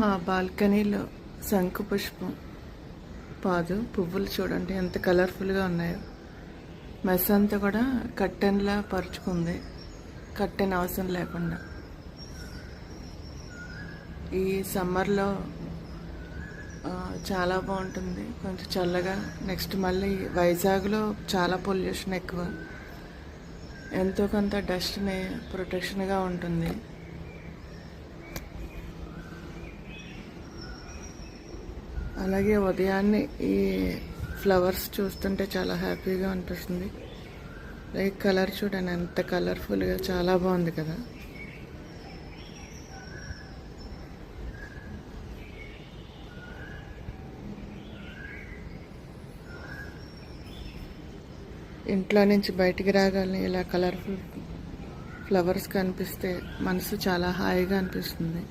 మా బాల్కనీలో శంకు పుష్పం పాదు పువ్వులు చూడండి ఎంత కలర్ఫుల్గా ఉన్నాయో. మెస్ అంతా కూడా కట్టెన్లా పరుచుకుంది, కట్టెన్ అవసరం లేకుండా. ఈ సమ్మర్లో చాలా బాగుంటుంది, కొంచెం చల్లగా. నెక్స్ట్ మళ్ళీ వైజాగ్లో చాలా పొల్యూషన్ ఎక్కువ, ఎంతో కొంత డస్ట్ని ప్రొటెక్షన్గా ఉంటుంది. అలాగే ఉదయాన్నే ఈ ఫ్లవర్స్ చూస్తుంటే చాలా హ్యాపీగా అనిపిస్తుంది. లైక్ కలర్ చూడండి ఎంత కలర్ఫుల్గా, చాలా బాగుంది కదా. ఇంట్లో నుంచి బయటికి రాగానే ఇలా కలర్ఫుల్ ఫ్లవర్స్ కనిపిస్తే మనసు చాలా హాయిగా అనిపిస్తుంది.